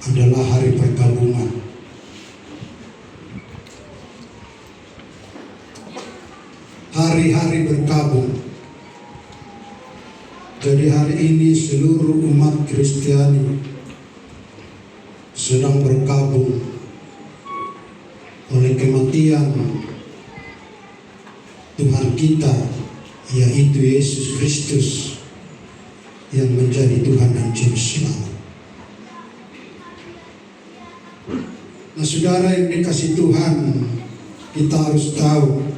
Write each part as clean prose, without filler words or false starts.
adalah hari perkabungan. Hari-hari berkabung. Jadi hari ini seluruh umat Kristiani sedang berkabung oleh kematian Tuhan kita, yaitu Yesus Kristus yang menjadi Tuhan dan Juru Selamat. Nah, saudara yang dikasih Tuhan, kita harus tahu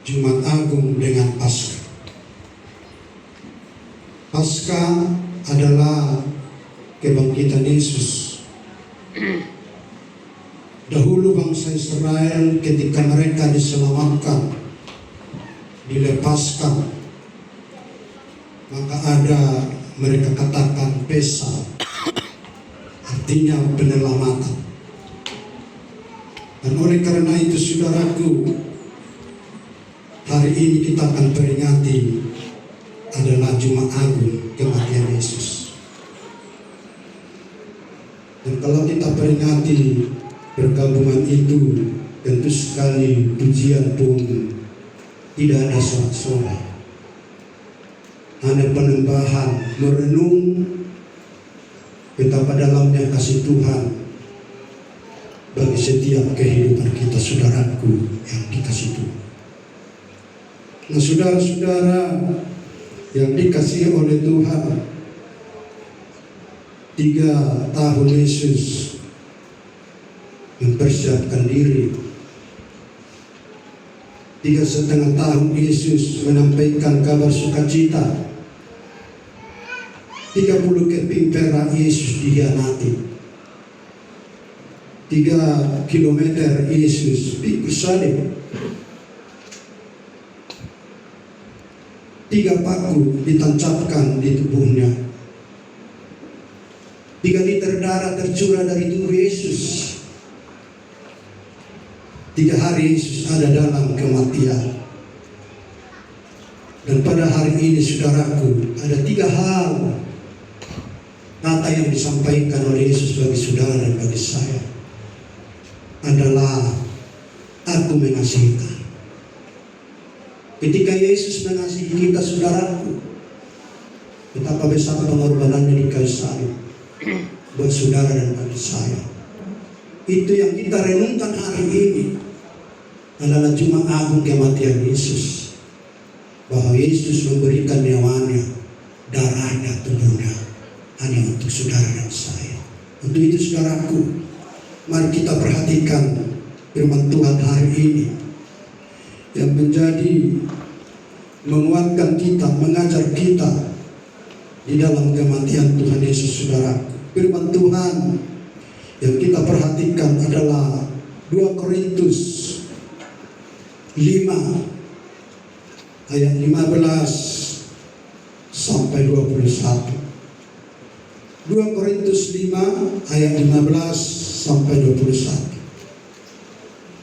Jumat Agung dengan Paskah. Paskah adalah kebangkitan Yesus. Dahulu bangsa Israel ketika mereka diselamatkan, dilepaskan, maka ada mereka katakan Pesa, artinya penyelamatan. Dan oleh karena itu saudaraku, hari ini kita akan peringati adalah Jumat Agung kematian Yesus. Dan kalau kita peringati perkabungan itu, tentu sekali pujian pun tidak ada sorak-sorai. Hanya penyembahan, merenung betapa dalamnya kasih Tuhan bagi setiap kehidupan kita, saudaraku yang dikasih Tuhan. Nah, saudara-saudara yang dikasihi oleh Tuhan, 3 tahun Yesus mempersiapkan diri. 3,5 tahun Yesus menyampaikan kabar sukacita. 30 keping perak Yesus dikhianati. 3 kilometer Yesus pikul salib. 3 paku ditancapkan di tubuhnya. 3 liter darah tercurah dari tubuh Yesus. 3 hari Yesus ada dalam kematian. Dan pada hari ini saudaraku, ada 3 hal kata yang disampaikan oleh Yesus bagi saudara dan bagi saya. Adalah aku mengasihi kamu. Ketika Yesus mengasihi kita, saudaraku, betapa besar pengorbanannya di kayu salib buat saudara dan bagi saya. Itu yang kita renungkan hari ini adalah Jumat Agung kematian Yesus, bahwa Yesus memberikan nyawanya, darahnya, tubuhnya hanya untuk saudara dan saya. Untuk itu saudaraku, mari kita perhatikan firman Tuhan hari ini yang menjadi menguatkan kita, mengajar kita di dalam kematian Tuhan Yesus, saudaraku. Firman Tuhan yang kita perhatikan adalah 2 Korintus 5 ayat 15 sampai 21. 2 Korintus 5 ayat 15 sampai 21.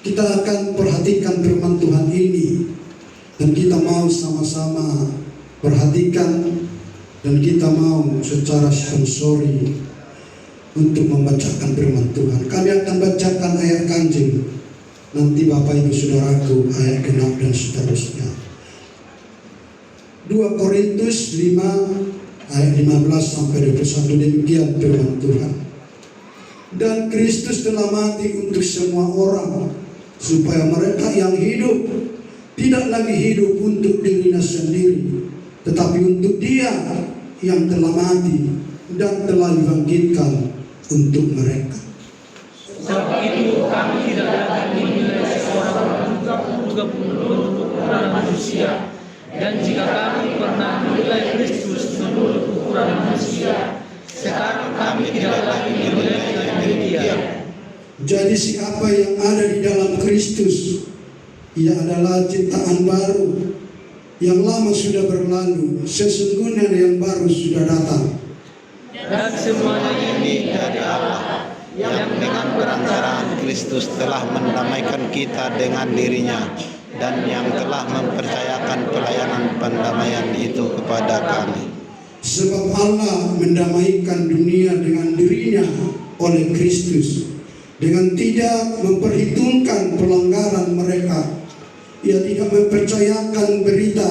Kita akan perhatikan firman Tuhan ini, dan kita mau sama-sama perhatikan, dan kita mau secara sponsori untuk membacakan firman Tuhan. Kami akan bacakan ayat kanjeng, nanti Bapak Ibu Saudaraku ayat genap dan seterusnya. 2 Korintus 5 ayat 15 sampai 21, demikian firman Tuhan. Dan Kristus telah mati untuk semua orang, supaya mereka yang hidup tidak lagi hidup untuk dirinya sendiri, tetapi untuk Dia yang telah mati dan telah dibangkitkan untuk mereka. Sebab itu kami tidak lagi menilai seorang juga bentuk ukuran manusia. Dan jika kami pernah menilai Kristus menurut ukuran manusia, sekarang kami tidak lagi menilai Dia. Jadi siapa yang ada di dalam Kristus, ia adalah ciptaan baru. Yang lama sudah berlalu, sesungguhnya yang baru sudah datang. Dan semuanya ini dari Allah, yang dengan perantaraan Kristus telah mendamaikan kita dengan dirinya, dan yang telah mempercayakan pelayanan pendamaian itu kepada kami. Sebab Allah mendamaikan dunia dengan dirinya oleh Kristus, dengan tidak memperhitungkan pelanggaran mereka. Ia tidak mempercayakan berita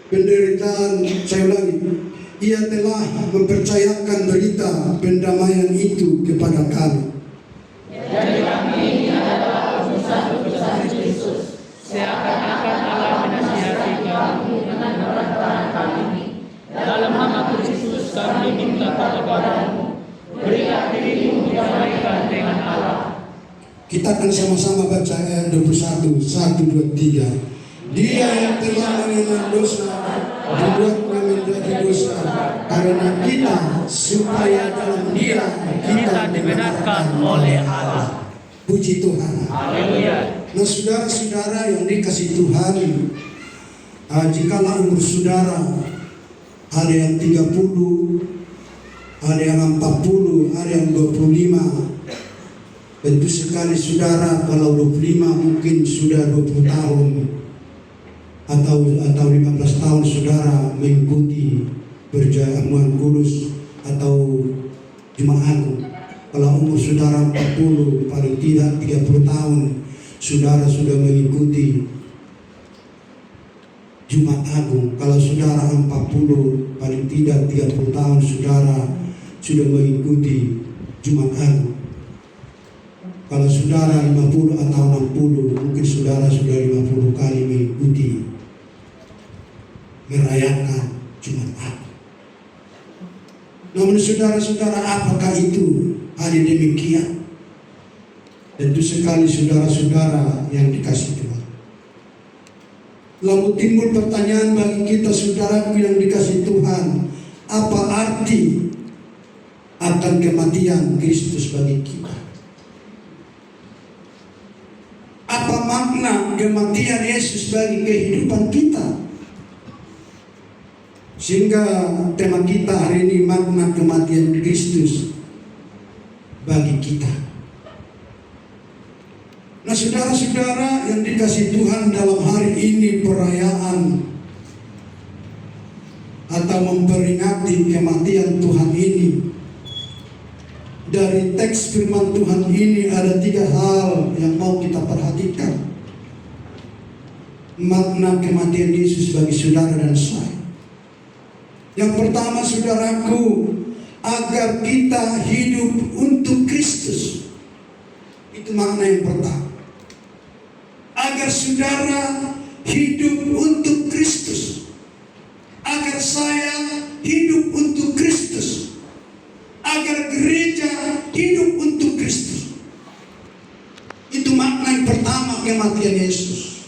penderitaan, saya ulangi, ia telah mempercayakan berita pendamaian itu kepada kami. Jadi kami ini adalah utusan Kristus. Seakan-akan Allah menasihati kamu dengan perantaraan kami. Dalam nama Kristus kami minta kepadamu, berilah dirimu didamaikan dengan Allah. Kita akan sama-sama baca ayat 21, 1, 2, 3. Dia yang telah mengenal dosa dibuatnya menjadi dosa karena kita, supaya dalam Dia Kita dibenarkan oleh Allah. Puji Tuhan. Haleluya. Nah, saudara-saudara yang dikasih Tuhan, jikalau umur saudara ada yang 30, ada yang 40, ada yang 25, tentu sekali saudara kalau 25 mungkin sudah 20 tahun atau 15 tahun saudara mengikuti perjamuan kudus atau Jumat Agung. Kalau umur saudara 40, paling tidak 30 tahun saudara sudah mengikuti Jumat Agung. Kalau saudara 40, paling tidak 30 tahun saudara sudah mengikuti Jumat Agung. Kalau saudara 50 atau 60, mungkin saudara sudah 50 kali mengikuti merayakan Jumat Agung. Namun saudara-saudara, apakah itu hanya demikian? Tentu sekali saudara-saudara yang dikasih Tuhan. Lalu timbul pertanyaan bagi kita, saudaraku yang dikasih Tuhan, apa arti akan kematian Kristus bagi kita? Apa makna kematian Yesus bagi kehidupan kita? Sehingga tema kita hari ini, makna kematian Kristus bagi kita. Nah, saudara-saudara yang dikasih Tuhan, dalam hari ini perayaan atau memperingati kematian Tuhan ini, dari teks firman Tuhan ini ada 3 hal yang mau kita perhatikan. Makna kematian Yesus bagi saudara dan saya. Yang pertama, saudaraku, agar kita hidup untuk Kristus. Itu makna yang pertama. Agar saudara hidup untuk Kristus. Agar saya hidup untuk Kristus. Agar gereja hidup untuk Kristus. Itu makna yang pertama kematian Yesus.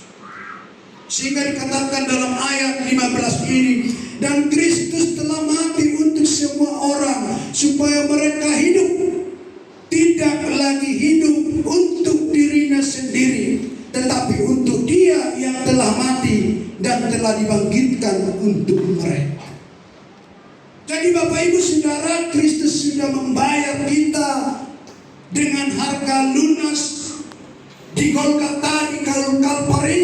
Sehingga dikatakan dalam ayat 15 ini, dan Kristus telah mati untuk semua orang supaya mereka hidup, tidak lagi hidup untuk dirinya sendiri, tetapi untuk Dia yang telah mati dan telah dibangkitkan untuk mereka. Jadi Bapak Ibu Saudara, Kristus sudah membayar kita dengan harga lunas di Golgota, di Kalvari.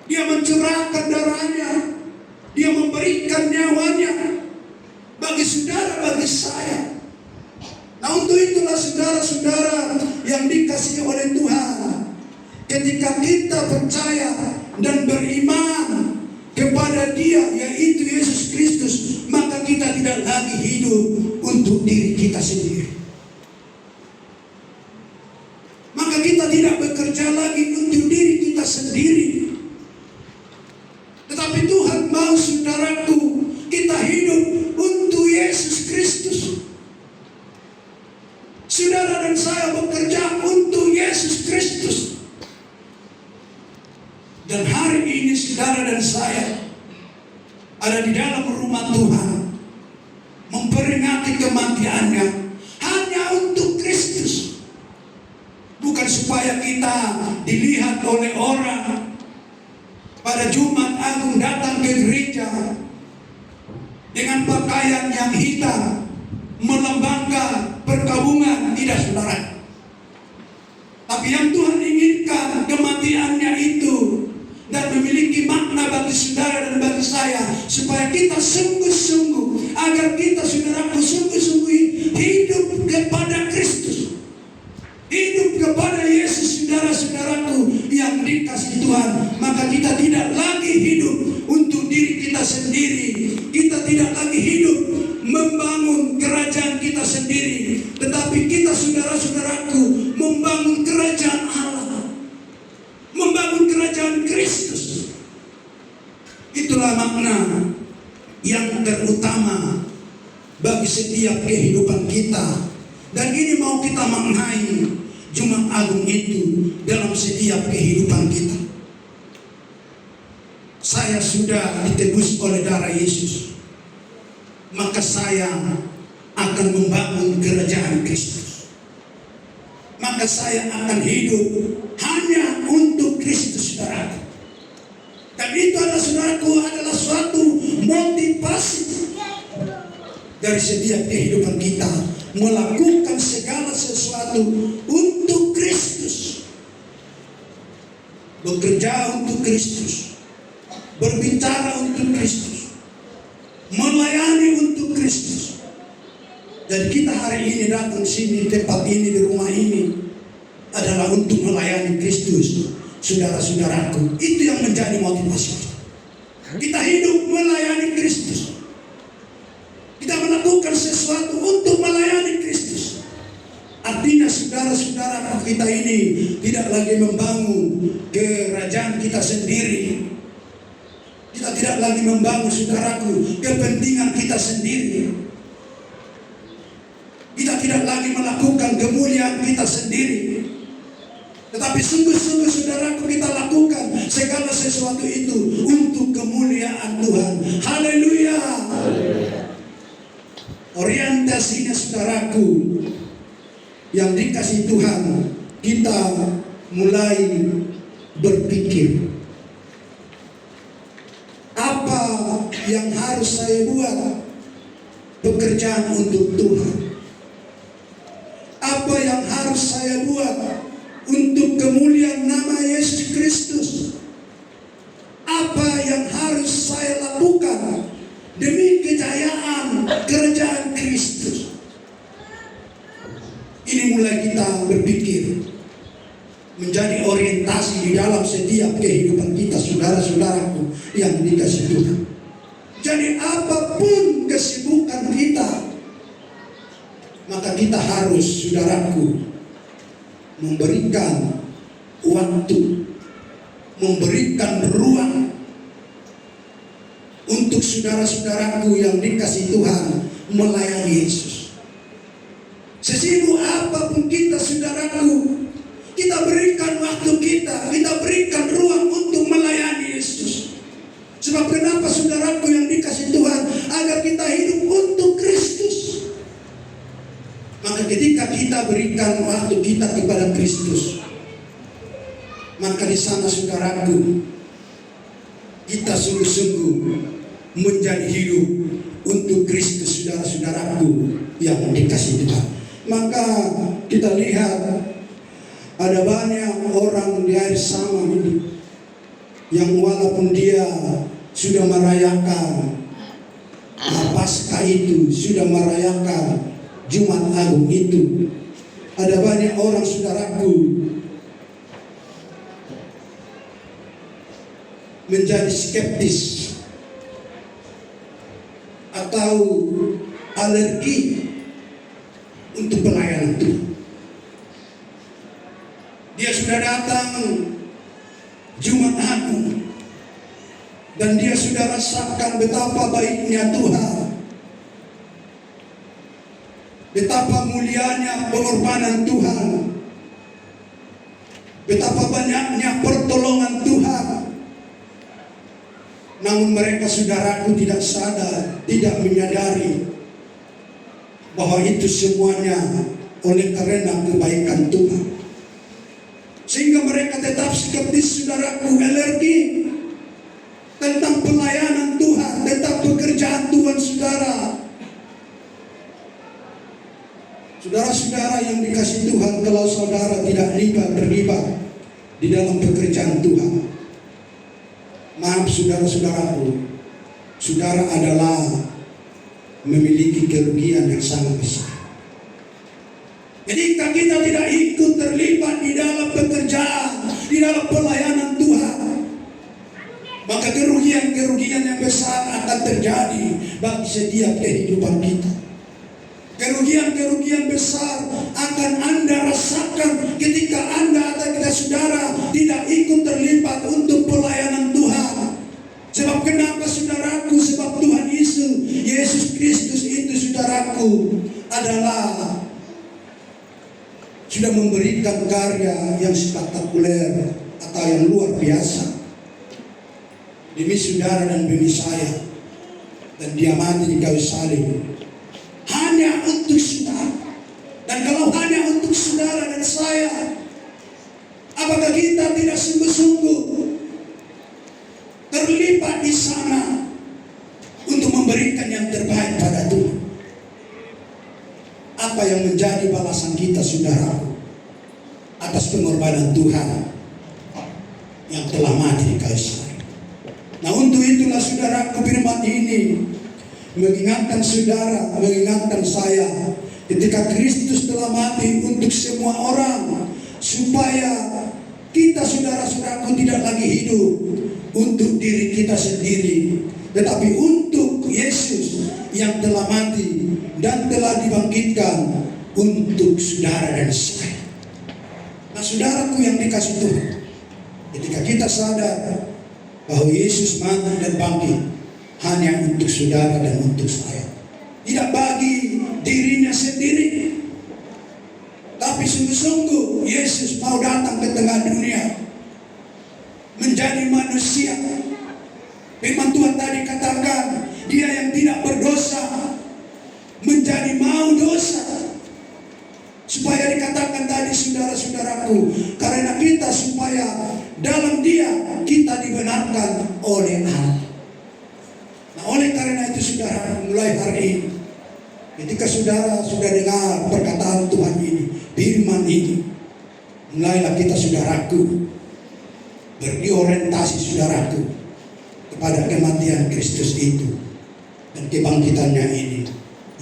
Dia mencurahkan darahnya, Dia memberikan nyawanya bagi saudara, bagi saya. Nah, untuk itulah saudara-saudara yang dikasihi oleh Tuhan, ketika kita percaya dan beriman kepada Dia, yaitu Yesus Kristus, maka kita tidak lagi hidup untuk diri kita sendiri. Maka kita tidak bekerja lagi untuk diri kita sendiri. Tetapi Tuhan mau, saudaraku, kita hidup untuk Yesus Kristus. Saudara dan saya bekerja untuk Yesus Kristus. Dan hari ini saudara dan saya ada di dalam rumah Tuhan, memperingati kematiannya hanya untuk Kristus. Bukan supaya kita dilihat oleh orang pada Jumat Agung datang ke gereja dengan pakaian yang hitam, melambangkan perkabungan. Tidak, saudara. Tapi yang Tuhan inginkan, kematiannya itu dan memiliki makna bagi saudara dan bagi saya, supaya kita sungguh-sungguh, agar kita saudaraku sungguh-sungguh hidup kepada Kristus, hidup kepada Yesus, saudara-saudaraku yang dikasihi Tuhan. Maka kita tidak lagi hidup untuk diri kita sendiri, kita tidak lagi hidup membangun kerajaan kita sendiri, tetapi kita saudara-saudaraku membangun kerajaan Allah, membangun kerajaan Kristus. Itulah makna yang terutama bagi setiap kehidupan kita. Dan ini mau kita maknai Jumat Agung itu dalam setiap kehidupan kita. Saya sudah ditebus oleh darah Yesus, maka saya akan membangun kerajaan Kristus. Maka saya akan hidup hanya untuk Kristus, saudara. Dan itu adalah, saudaraku, adalah suatu motivasi dari setiap kehidupan kita, melakukan segala sesuatu untuk Kristus, bekerja untuk Kristus, berbicara untuk Kristus, melayani untuk Kristus. Dan kita hari ini datang sini, tempat ini, di rumah ini adalah untuk melayani Kristus, saudara-saudaraku. Itu yang menjadi motivasi kita hidup melayani Kristus. Kita melakukan sesuatu untuk melayani Kristus. Artinya saudara-saudara, kita ini tidak lagi membangun kerajaan kita sendiri. Kita tidak lagi membangun, saudaraku, kepentingan kita sendiri. Kita tidak lagi melakukan kemuliaan kita sendiri. Tetapi sungguh-sungguh, saudaraku, kita lakukan segala sesuatu itu untuk kemuliaan Tuhan. Haleluya. Orientasinya, saudaraku, yang dikasih Tuhan, kita mulai berpikir, apa yang harus saya buat pekerjaan untuk Tuhan? Apa yang harus saya buat untuk kemuliaan nama Yesus Kristus? Apa yang harus saya lakukan demi kejayaan kerajaan Kristus? Ini mulai kita berpikir, menjadi orientasi di dalam setiap kehidupan kita, saudara-saudaraku yang dikasih Tuhan. Jadi apapun kesibukan kita, maka kita harus, saudaraku, memberikan waktu, memberikan ruang untuk saudara-saudaraku yang dikasih Tuhan melayani Yesus. Sesibuk apapun kita, saudaraku, kita berikan waktu kita berikan ruang untuk melayani Yesus. Sebab kenapa, saudaraku yang dikasih Tuhan? Agar kita hidup untuk Kristus. Maka ketika kita berikan waktu kita kepada Kristus, maka di sana, saudaraku, kita sungguh-sungguh menjadi hidup untuk Kristus, saudara-saudaraku yang dikasih Tuhan. Maka kita lihat ada banyak orang di air sama ini yang walaupun dia sudah merayakan Paskah itu, sudah merayakan Jumat Agung itu, ada banyak orang, saudaraku, menjadi skeptis atau alergi untuk pelayanan Tuhan. Dia sudah datang Jumat Agung dan dia sudah rasakan betapa baiknya Tuhan, betapa mulianya pengorbanan Tuhan, betapa banyaknya pertolongan Tuhan. Namun mereka, saudaraku, tidak sadar, tidak menyadari bahwa itu semuanya oleh karena kebaikan Tuhan. Sehingga mereka tetap skeptis, saudaraku, alergi tentang pelayanan Tuhan, tentang pekerjaan Tuhan, saudara. Saudara-saudara yang dikasih Tuhan, kalau saudara tidak terlibat di dalam pekerjaan Tuhan, Maaf saudara-saudaraku, saudara adalah memiliki kerugian yang sangat besar. Ketika kita tidak ikut terlibat di dalam pekerjaan, di dalam pelayanan Tuhan, maka kerugian-kerugian yang besar akan terjadi bagi setiap kehidupan kita. Kerugian-kerugian besar akan Anda rasakan ketika Anda atau kita saudara tidak ikut terlibat untuk pelayanan Tuhan. Sebab kenapa saudaraku? Sebab Tuhan Yesus Kristus itu saudaraku adalah sudah memberikan karya yang spektakuler atau yang luar biasa demi saudara dan demi saya, dan dia mati di kayu salib hanya untuk saudara. Dan kalau hanya untuk saudara dan saya, apakah kita tidak sungguh-sungguh terlibat di sana untuk memberikan yang terbaik pada Tuhan? Apa yang menjadi balasan kita saudara atas pengorbanan Tuhan yang telah mati di kayu salib? Nah, untuk itulah saudaraku, firman ini mengingatkan saudara, mengingatkan saya, ketika Kristus telah mati untuk semua orang, supaya kita saudara-saudaraku tidak lagi hidup untuk diri kita sendiri, tetapi untuk Yesus yang telah mati dan telah dibangkitkan untuk saudara dan saya. Nah, saudaraku yang dikasih Tuhan, ketika kita sadar bahwa Yesus mati dan bangkit hanya untuk saudara dan untuk saya, tidak bagi dirinya sendiri, tapi sungguh-sungguh Yesus mau datang ke tengah dunia menjadi manusia. Firman Tuhan tadi katakan, dia yang tidak berdosa menjadi mau dosa, supaya dikatakan tadi saudara-saudaraku, karena kita supaya dalam dia kita dibenarkan oleh Allah. Nah, oleh karena itu saudara, mulai hari ini ketika saudara sudah dengar perkataan Tuhan ini, firman ini, mulailah kita saudaraku berorientasi saudaraku kepada kematian Kristus itu dan kebangkitannya ini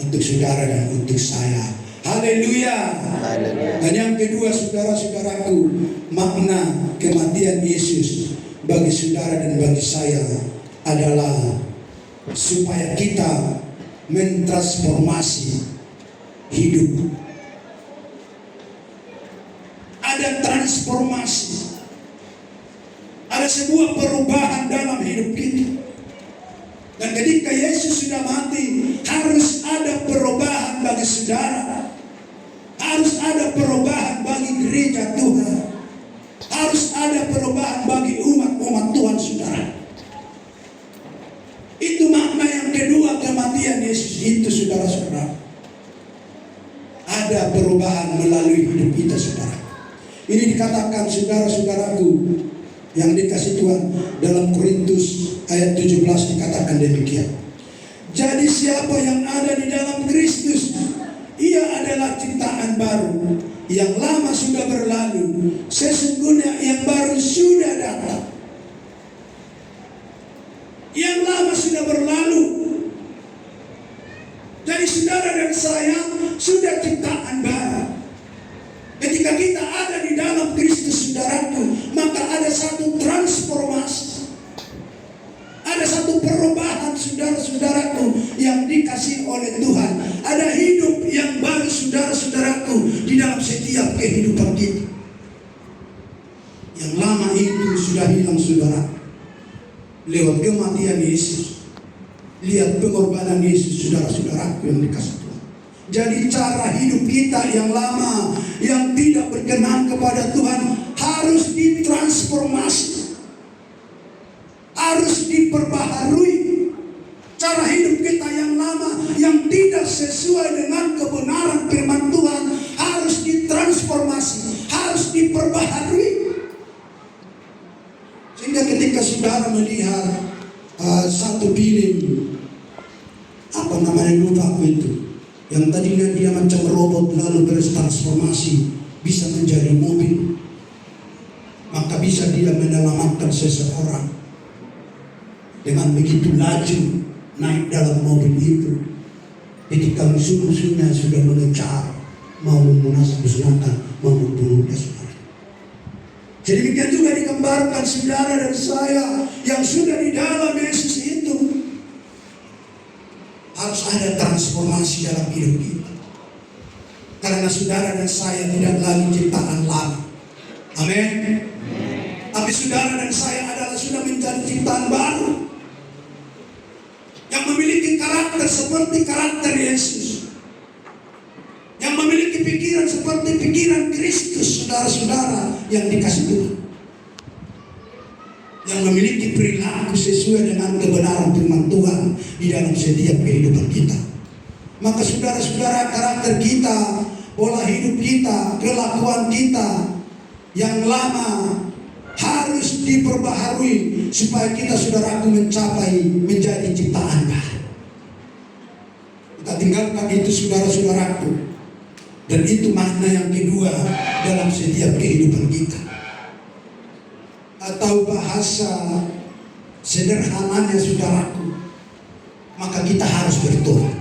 untuk saudara dan untuk saya. Haleluya. Dan yang kedua saudara-saudaraku, makna kematian Yesus bagi saudara dan bagi saya adalah supaya kita mentransformasi hidup. Ada transformasi, ada sebuah perubahan dalam hidup kita. Dan ketika Yesus sudah mati, harus ada perubahan bagi saudara, harus ada perubahan bagi gereja Tuhan, harus ada perubahan bagi umat-umat Tuhan saudara. Itu makna yang kedua kematian Yesus itu saudara-saudara. Ada perubahan melalui hidup kita saudara. Ini dikatakan saudara-saudaraku yang dikasih Tuhan dalam Korintus ayat 17 dikatakan demikian. Jadi siapa yang ada di dalam Kristus, ia adalah ciptaan baru. Yang lama sudah berlalu, sesungguhnya yang baru sudah datang. Yang lama sudah berlalu. Jadi saudara dan saya sudah ciptaan baru. Ketika kita ada di dalam Kristus saudaraku, maka ada satu transformasi, ada satu perubahan saudara-saudaraku yang dikasih oleh Tuhan. Ada hidup yang baru saudara-saudaraku di dalam setiap kehidupan kita. Yang lama itu sudah hilang saudara, lewat kematian Yesus. Lihat pengorbanan Yesus saudara-saudaraku yang dikasih Tuhan. Jadi cara hidup kita yang lama, yang tidak berkenan kepada Tuhan, harus ditransformasi, harus diperbaharui. Cara hidup kita yang lama, yang tidak sesuai dengan kebenaran firman Tuhan, harus ditransformasi, harus diperbaharui. Sehingga ketika saudara melihat satu film, apa namanya lupa aku itu, yang tadinya dia macam robot lalu bertransformasi bisa menjadi mobil, maka bisa dia menyelamatkan seseorang. dengan begitu laju naik dalam mobil itu. Ketika musuh-musuhnya sudah mengejar, mau musnahkan, mau membunuh saudara. Jadi demikian juga digambarkan saudara dan saya yang sudah di dalam Yesus itu. Harus ada transformasi dalam hidup kita. Karena saudara dan saya tidak lagi ciptaan lama. Amin. Tapi saudara dan saya adalah sudah menjadi ciptaan baru, yang memiliki karakter seperti karakter Yesus, yang memiliki pikiran seperti pikiran Kristus, saudara-saudara yang dikasih Tuhan, yang memiliki perilaku sesuai dengan kebenaran firman Tuhan di dalam setiap kehidupan kita. Maka saudara-saudara, karakter kita, pola hidup kita, kelakuan kita yang lama harus diperbaharui supaya kita, saudaraku, menjadi ciptaan baru. Kita tinggalkan itu, saudara-saudaraku. Dan itu makna yang kedua dalam setiap kehidupan kita. Atau bahasa sederhananya, saudaraku, maka kita harus bertobat.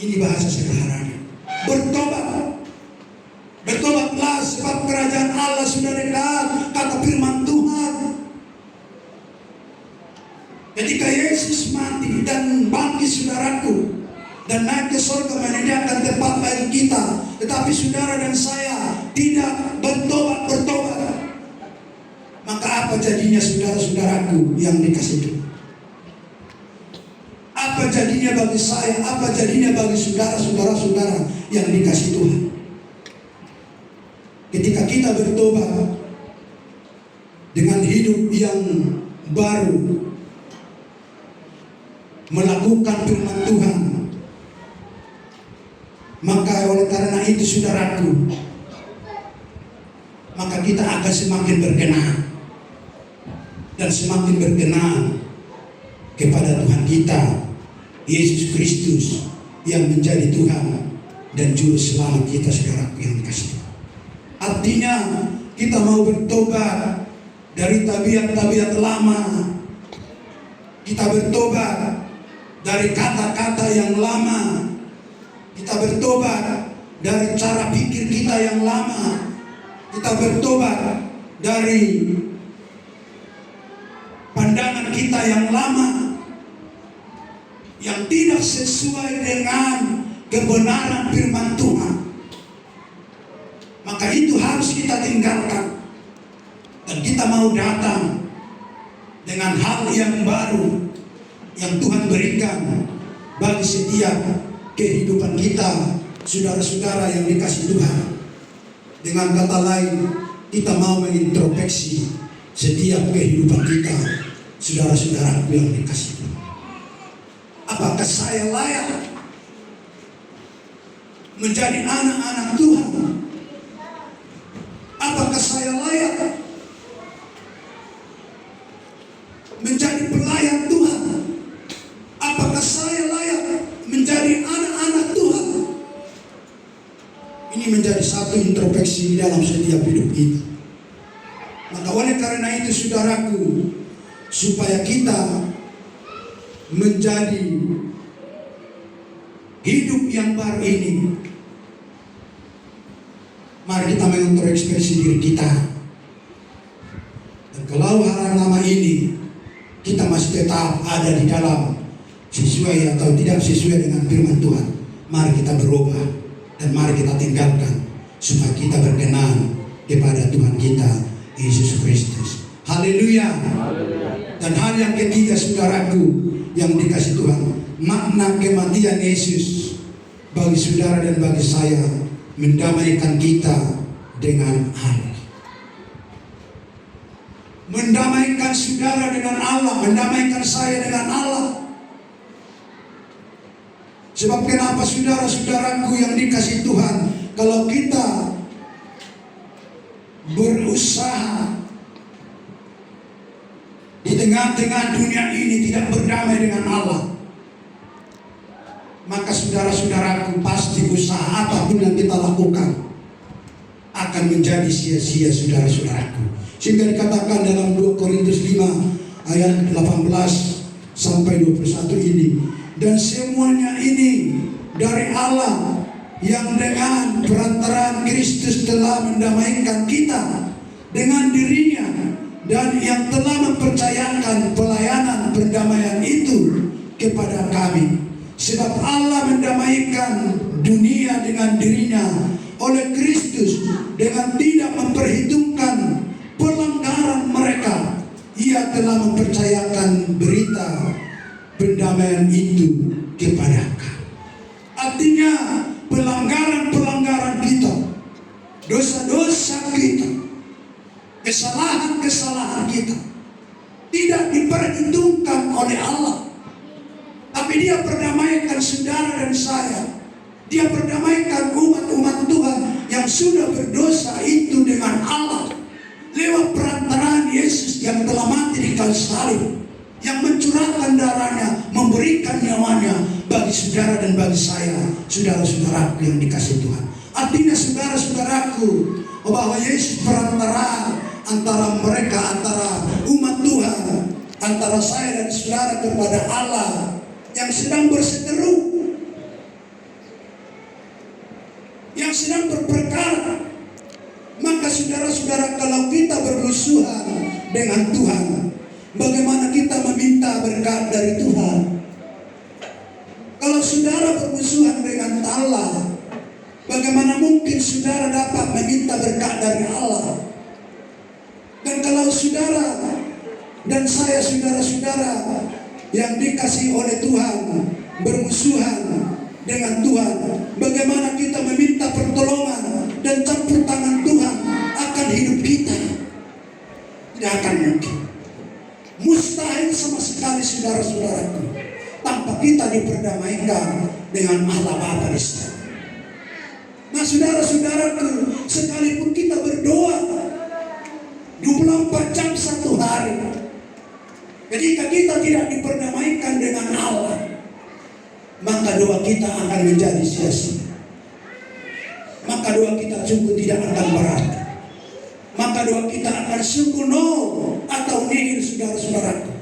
Ini bahasa sederhananya. Bertobat. Bertobatlah sebab kerajaan Allah sudah dekat, kata firman Tuhan. Ketika Yesus mati dan bangkit, saudaraku, dan naik ke surga menyediakan tempat bagi kita, tetapi saudara dan saya tidak bertobat, maka apa jadinya, saudara-saudaraku yang dikasih Tuhan? Apa jadinya bagi saya? Apa jadinya bagi saudara-saudara yang dikasih Tuhan? Ketika kita bertobat dengan hidup yang baru, melakukan firman Tuhan, maka oleh karena itu, saudaraku, maka kita akan semakin berkenan dan semakin berkenan kepada Tuhan kita, Yesus Kristus, yang menjadi Tuhan dan Juru Selamat kita, saudaraku yang dikasih Tuhan. Artinya kita mau bertobat dari tabiat-tabiat lama. Kita bertobat dari kata-kata yang lama. Kita bertobat dari cara pikir kita yang lama. Kita bertobat dari pandangan kita yang lama, yang tidak sesuai dengan kebenaran firman Tuhan. Maka itu harus kita tinggalkan. Dan kita mau datang dengan hal yang baru yang Tuhan berikan bagi setiap kehidupan kita, saudara-saudara yang dikasih Tuhan. Dengan kata lain, kita mau mengintrospeksi setiap kehidupan kita, saudara-saudaraku yang dikasih Tuhan. Apakah saya layak menjadi anak-anak Tuhan? Apakah saya layak menjadi pelayan Tuhan? Apakah saya layak menjadi anak-anak Tuhan? Ini menjadi satu introspeksi di dalam setiap hidup kita. Maka oleh karena itu, saudaraku, supaya kita menjadi hidup yang baru ini, mari kita mengintrospeksi diri kita. Dan kalau hal lama ini kita masih tetap ada di dalam sesuai atau tidak sesuai dengan firman Tuhan, mari kita berubah dan mari kita tinggalkan supaya kita berkenan kepada Tuhan kita, Yesus Kristus. Haleluya. Dan hal yang ketiga, saudaraku yang dikasih Tuhan, makna kematian Yesus bagi saudara dan bagi saya mendamaikan kita dengan Allah. Mendamaikan saudara dengan Allah, mendamaikan saya dengan Allah. Sebab kenapa, saudara-saudaraku yang dikasih Tuhan, kalau kita berusaha di tengah-tengah dunia ini tidak berdamai dengan Allah, maka saudara-saudaraku pasti usaha apapun yang kita lakukan akan menjadi sia-sia, saudara-saudaraku. Sehingga dikatakan dalam 2 Korintus 5 ayat 18 sampai 21 ini. Dan semuanya ini dari Allah yang dengan perantaraan Kristus telah mendamaikan kita dengan dirinya, dan yang telah mempercayakan pelayanan perdamaian itu kepada kami. Sebab Allah mendamaikan dunia dengan dirinya oleh Kristus dengan tidak memperhitungkan pelanggaran mereka. Ia telah mempercayakan berita pendamaian itu kepada kami. Artinya pelanggaran-pelanggaran kita, dosa-dosa kita, kesalahan-kesalahan kita tidak diperhitungkan oleh Allah, tapi Dia perdamaikan saudara dan saya. Dia perdamaikan umat-umat Tuhan yang sudah berdosa itu dengan Allah lewat perantaraan Yesus yang telah mati di kayu salib, yang mencurahkan darahnya, memberikan nyawanya bagi saudara dan bagi saya, saudara-saudaraku yang dikasihi Tuhan. Artinya saudara-saudaraku, bahwa Yesus perantara antara mereka, antara umat Tuhan, antara saya dan saudara kepada Allah yang sedang berseteru, yang sedang berperkara. Maka saudara-saudara, kalau kita bermusuhan dengan Tuhan, bagaimana kita meminta berkat dari Tuhan? Kalau saudara bermusuhan dengan Allah, bagaimana mungkin saudara dapat meminta berkat dari Allah? Dan kalau saudara dan saya, saudara-saudara yang dikasihi oleh Tuhan, bermusuhan dengan Tuhan, bagaimana kita meminta pertolongan dan campur tangan Tuhan akan hidup kita? Tidak akan mungkin. Mustahil sama sekali saudara-saudaraku, tanpa kita diperdamaikan dengan Allah Bapa di surga. Nah saudara-saudaraku, sekalipun kita berdoa 24 jam satu hari, ketika kita tidak diperdamaikan dengan Allah, maka doa kita akan menjadi sia-sia. Maka doa kita sungguh tidak akan berarti. Maka doa kita akan sungguh nol atau nihil, saudara-saudaraku.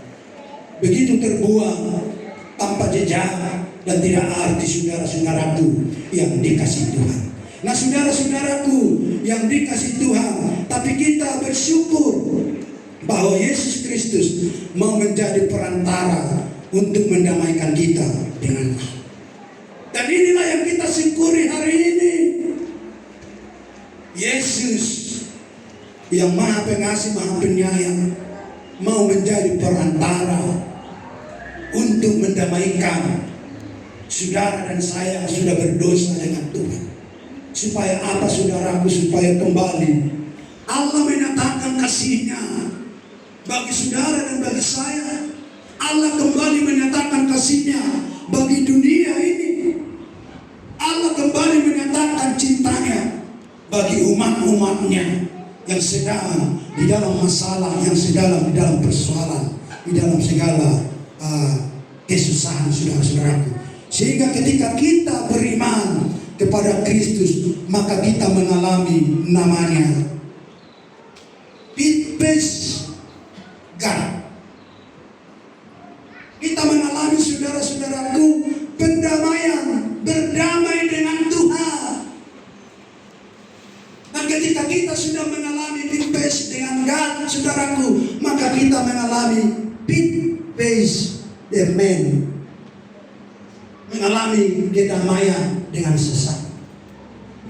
Begitu terbuang tanpa jejak dan tidak arti, saudara-saudaraku yang dikasihi Tuhan. Nah saudara-saudaraku yang dikasihi Tuhan, tapi kita bersyukur bahwa Yesus Kristus mau menjadi perantara untuk mendamaikan kita dengan Allah. Dan inilah yang kita syukuri hari ini. Yesus yang Maha Pengasih, Maha Penyayang, mau menjadi perantara untuk mendamaikan saudara dan saya yang sudah berdosa dengan Tuhan. Supaya apa saudaraku? Supaya kembali Allah menyatakan kasih-Nya bagi saudara dan bagi saya. Allah kembali menyatakan kasih-Nya bagi dunia ini. Allah kembali menyatakan cintanya bagi umat-umatnya yang sedang di dalam masalah, yang sedang di dalam persoalan, di dalam segala kesusahan, saudara-saudaraku. Sehingga ketika kita beriman kepada Kristus, maka kita mengalami namanya peace God. Kita mengalami, saudara-saudaraku, pendamaian, berdamai dengan Tuhan. Dan ketika kita sudah mengalami peace dengan God, saudaraku, maka kita mengalami peace dengan mengalami kedamaian dengan sesama.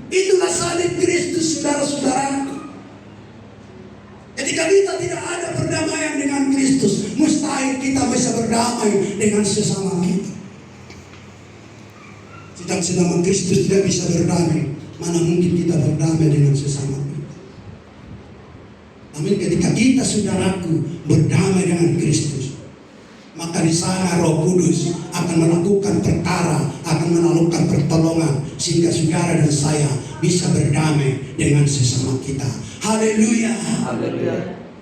Itulah salib Kristus, saudara-saudaraku. Ketika kita tidak ada perdamaian dengan Kristus, mustahil kita bisa berdamai dengan sesama kita. Sedang sesama Kristus tidak bisa berdamai, mana mungkin kita berdamai dengan sesama kita. Namun ketika kita, saudaraku, berdamai dengan Kristus, maka di sana Roh Kudus akan melakukan perkara, akan melakukan pertolongan, sehingga saudara dan saya bisa berdamai dengan sesama kita. Haleluya.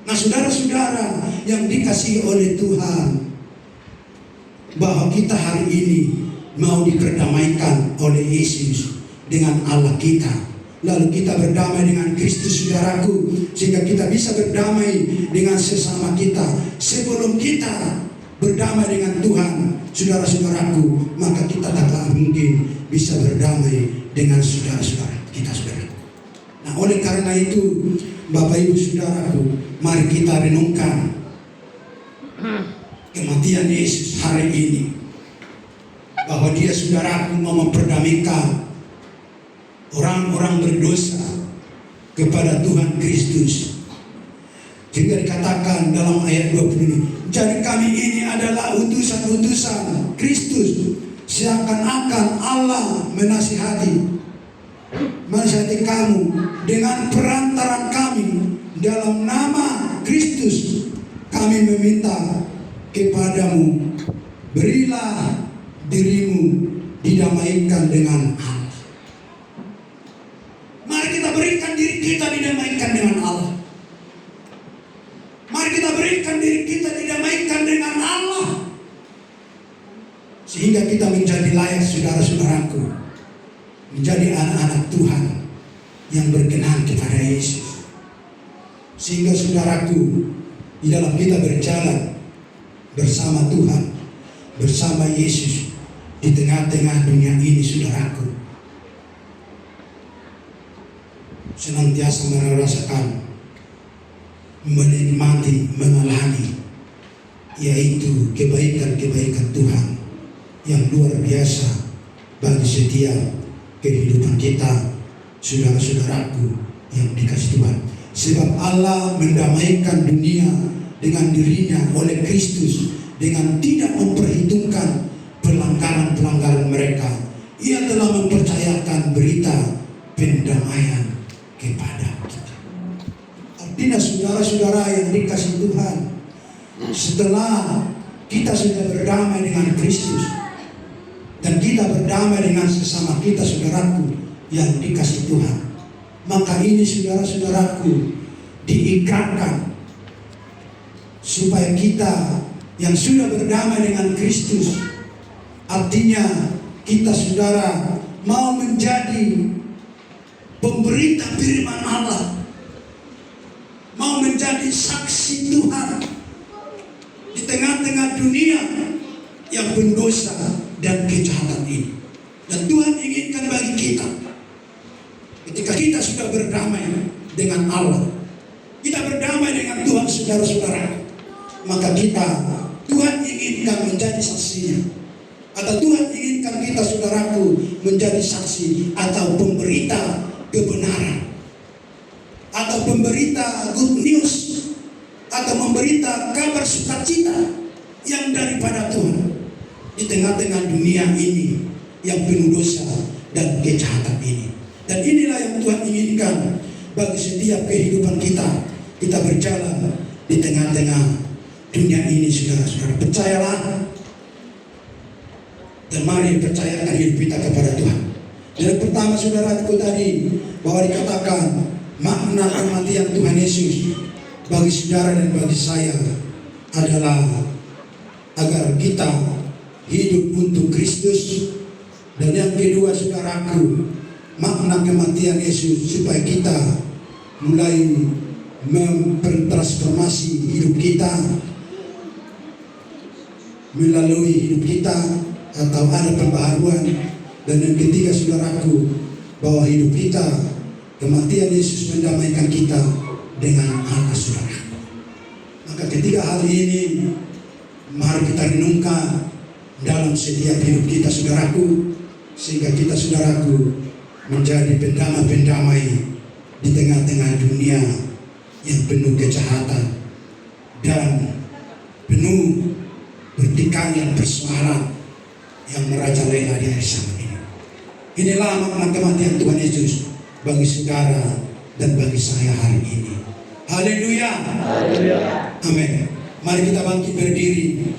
Nah saudara-saudara yang dikasihi oleh Tuhan, bahwa kita hari ini mau diperdamaikan oleh Yesus dengan Allah kita, lalu kita berdamai dengan Kristus saudaraku, sehingga kita bisa berdamai dengan sesama kita. Sebelum kita berdamai dengan Tuhan, saudara-saudaraku, maka kita tak mungkin bisa berdamai dengan saudara-saudara kita, saudara. Nah, oleh karena itu, Bapak Ibu saudaraku, mari kita renungkan kematian Yesus hari ini, bahwa Dia, saudaraku, mau memperdamaikan orang-orang berdosa kepada Tuhan Kristus. Jika dikatakan dalam ayat 20 ini, jadi kami ini adalah utusan-utusan Kristus, seakan-akan Allah menasihati kamu dengan perantaran kami dalam nama Kristus. Kami meminta kepadamu, berilah dirimu didamaikan dengan Allah. Mari kita berikan diri kita didamaikan dengan Allah. Mari kita berikan diri kita didamaikan dengan Allah, sehingga kita menjadi layak, saudara-saudaraku, menjadi anak-anak Tuhan yang berkenan kepada Yesus. Sehingga saudaraku, di dalam kita berjalan bersama Tuhan, bersama Yesus di tengah-tengah dunia ini, saudaraku, senantiasa merasakan, menikmati, mengalami, yaitu kebaikan-kebaikan Tuhan yang luar biasa bagi setiap kehidupan kita, saudara-saudaraku yang dikasih Tuhan. Sebab Allah mendamaikan dunia dengan dirinya oleh Kristus, dengan tidak memperhitungkan pelanggaran-pelanggaran mereka. Ia telah mempercayakan berita pendamaian kepada kita. Artinya, saudara-saudara yang dikasih Tuhan, setelah kita sudah berdamai dengan Kristus dan kita berdamai dengan sesama kita, saudaraku yang dikasih Tuhan, maka ini, saudara-saudaraku, diikrarkan supaya kita yang sudah berdamai dengan Kristus, artinya kita, saudara, mau menjadi pemberita firman Allah, mau menjadi saksi Tuhan di tengah-tengah dunia yang berdosa dan kejahatan ini. Dan Tuhan inginkan bagi kita, ketika kita sudah berdamai dengan Allah, kita berdamai dengan Tuhan, saudara-saudara, maka Tuhan inginkan menjadi saksinya. Atau Tuhan inginkan kita, saudaraku, menjadi saksi atau pemberita kebenaran, atau pemberita good news, atau memberita kabar sukacita yang daripada Tuhan di tengah-tengah dunia ini yang penuh dosa dan kejahatan ini. Dan inilah yang Tuhan inginkan bagi setiap kehidupan kita. Kita berjalan di tengah-tengah dunia ini, saudara-saudara. Percayalah dan mari percayakan hidup kita kepada Tuhan. Yang pertama, saudaraku, tadi bahwa dikatakan makna kematian Tuhan Yesus bagi saudara dan bagi saya adalah agar kita hidup untuk Kristus. Dan yang kedua, saudaraku, makna kematian Yesus supaya kita mulai mempertransformasi hidup kita melalui hidup kita, atau ada pembaharuan. Dan yang ketiga, saudaraku, bahwa hidup kita, kematian Yesus mendamaikan kita dengan Allah, saudara. Maka ketiga hal ini mari kita renungkan dalam setiap hidup kita, saudaraku, sehingga kita, saudaraku, menjadi pendamai-pendamai di tengah-tengah dunia yang penuh kejahatan dan penuh pertikaian persoalan yang merajalela di hari zaman ini. Inilah makna kematian Tuhan Yesus bagi saudara dan bagi saya hari ini. Haleluya. Amin. Mari kita bangkit berdiri.